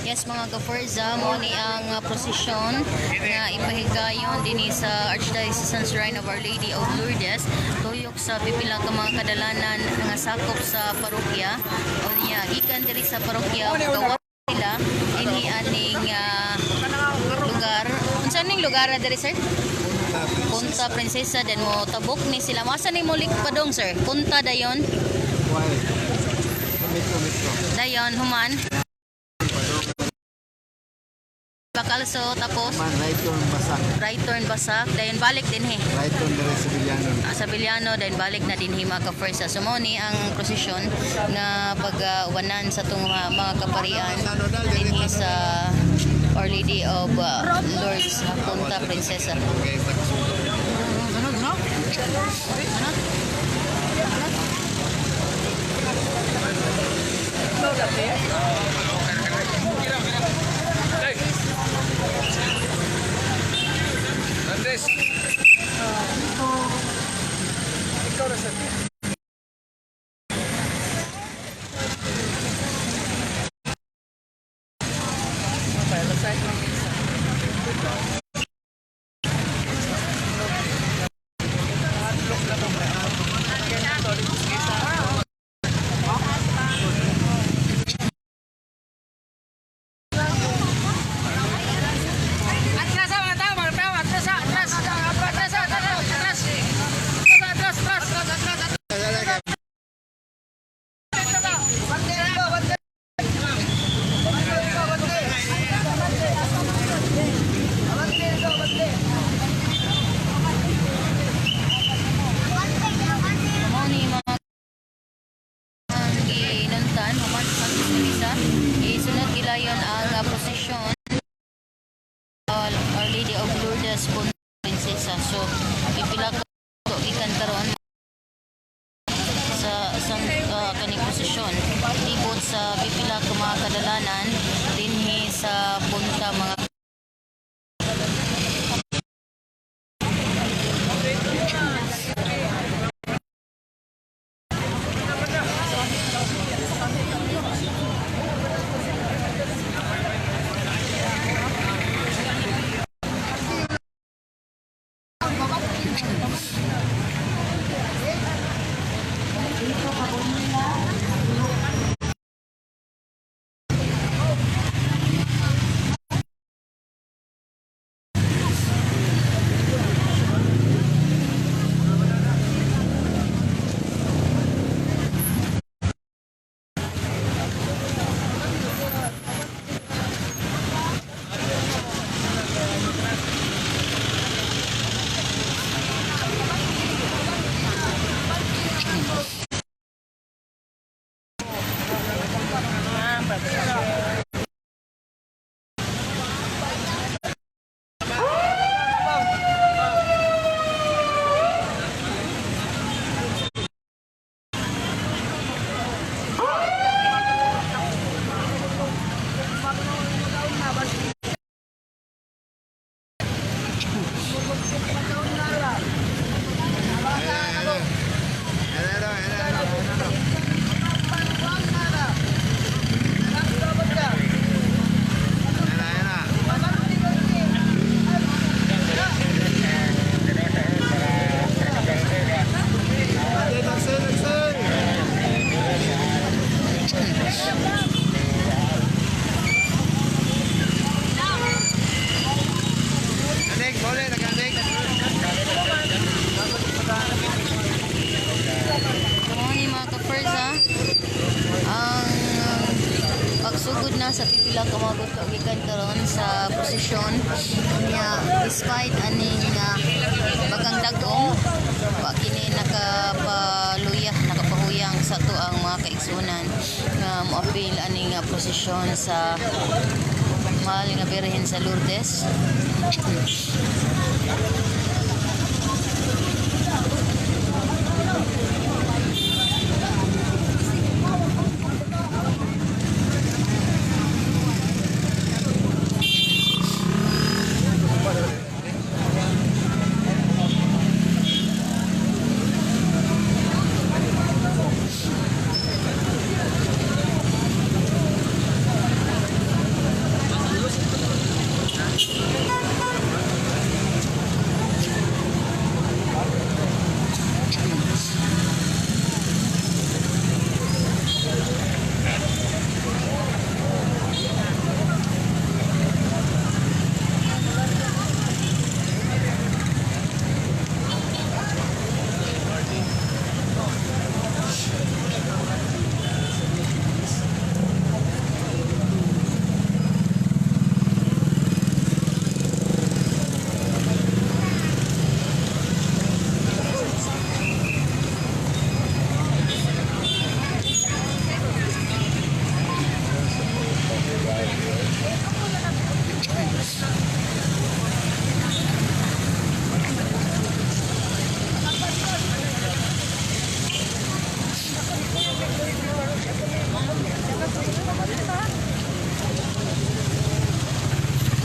Yes mga ka-Forza, mo ni ang prosesyon nga ipahigayon din sa Archdiocesan Shrine of Our Lady of Lourdes tuyok sa pipila ka mga kadalanan nga sakop sa parokya o niya gikan diri sa parokya gawa sila ini aning lugar. Unsa ning lugar diri sir? Punta Prinsesa den mo tabok ni sila. Masa ni mo padong sir? Punta dayon. Dayon human. Bakalso tapos right turn basak. Right turn basak dayon balik din he. Right turn dari sa Biliano. Sa Biliano dayon balik na din hima ka first sa sumoni ang prosesyon nga pag-uwanan sa tung mga kaparian dinhi sa Our Lady of Lourdes Punta Prinsesa. Andres. Ikaw na sa isunod gilayon ang prosesyon Our Lady of Lourdes Punta Prinsesa. So pipila ko gikan karon sa kaning prosesyon ibot sa pipila ka mga kadalanan dinhi sa punta mga pagsugod na sa pipila ka mga gusto gikan karon sa posisyon niya despite aning bagang dagong wa kini nakapahuyang sa to ang mga kaigsunan nga moapil aning posisyon sa mahal nga Birhen sa Lourdes. Good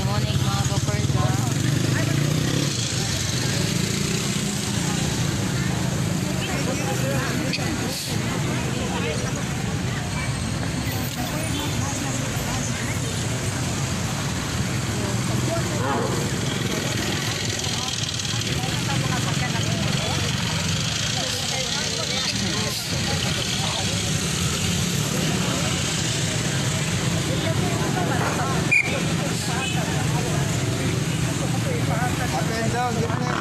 morning mga kaparga. Up and down, gimana?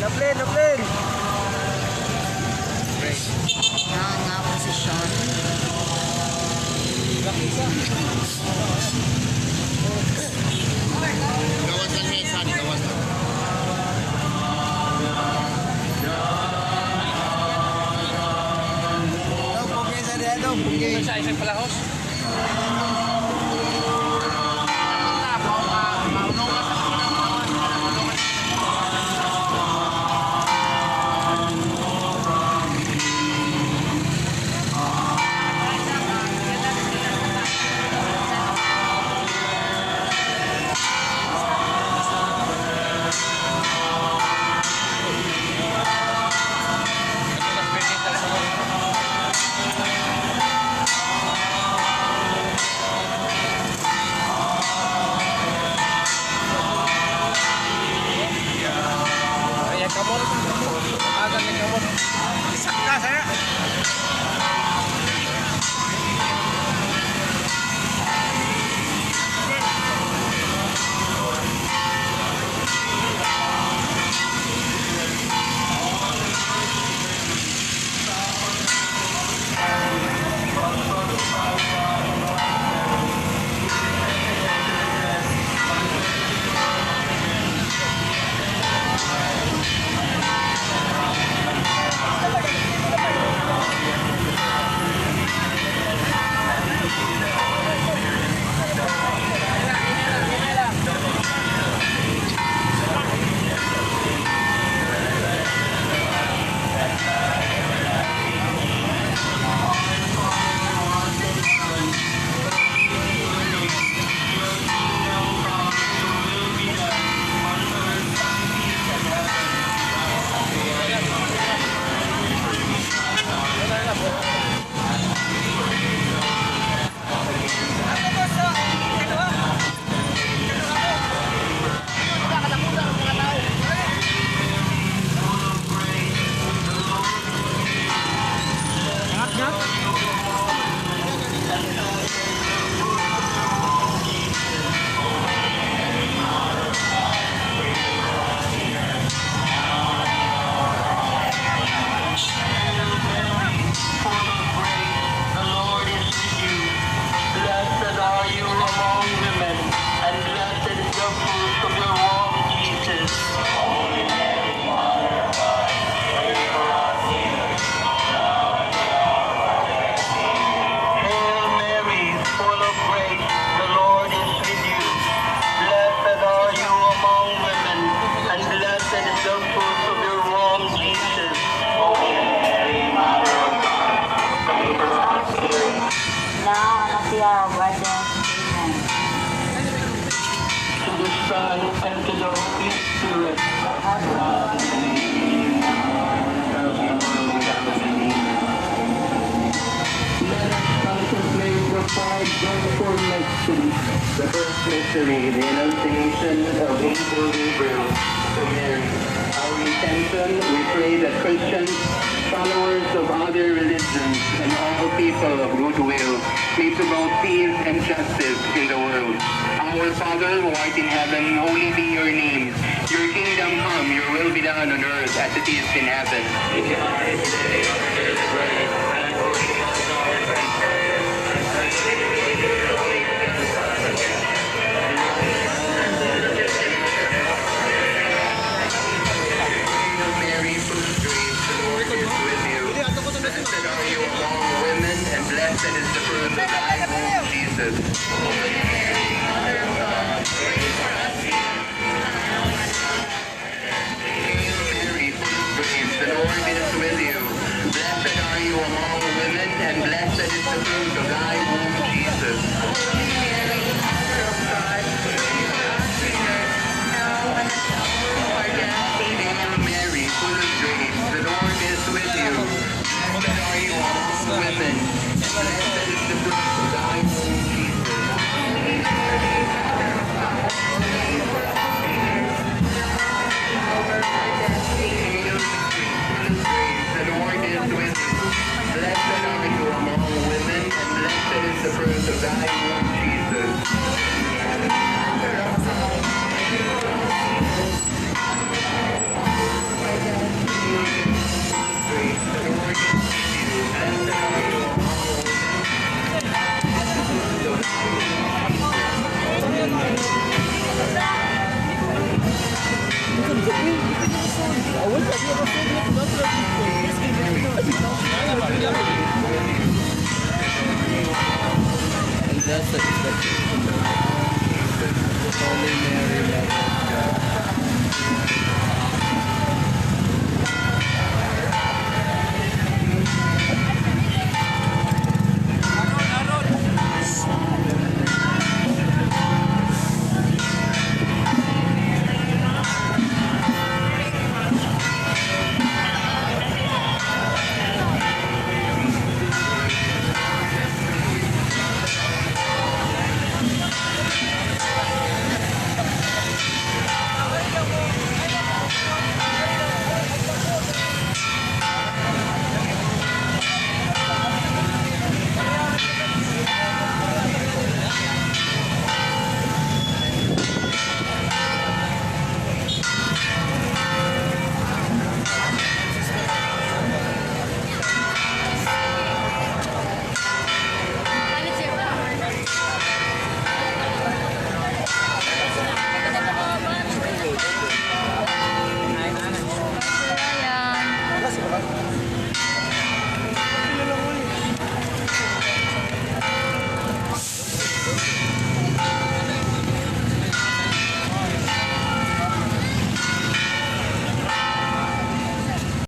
Dublin, Dublin. Ang posisyon. Dong, pugay sa diya, dong, pugay. Sa isang palahos. love, I dance. Amen. To the Son, and to the Holy Spirit. Let us contemplate the five joyful mysteries. The first mystery, the Annunciation of Angel Gabriel to Mary. Our intention, we pray that Christians, followers of other religions, and all people of goodwill may promote peace and justice in the world. Our Father, who art in heaven, holy be your name. Your kingdom come, your will be done on earth as it is in heaven. Mary, full of grace, the Lord is with you. Blessed are you among women, and blessed is the fruit of thy womb, Jesus. Mary, full of grace, the Lord is with you. Blessed are you among women, and blessed is the fruit of thy womb, Jesus. Hail Mary, full of grace, the Lord is with you. Blessed are you among women, and blessed is the fruit of thy womb, Jesus. Hail Mary, full of grace, the Lord is with you. Blessed are you among women, and blessed is the fruit of thy womb, Jesus. Grace, the Lord is with you. Blessed are you among women. And that's it. Holy Mary, Mother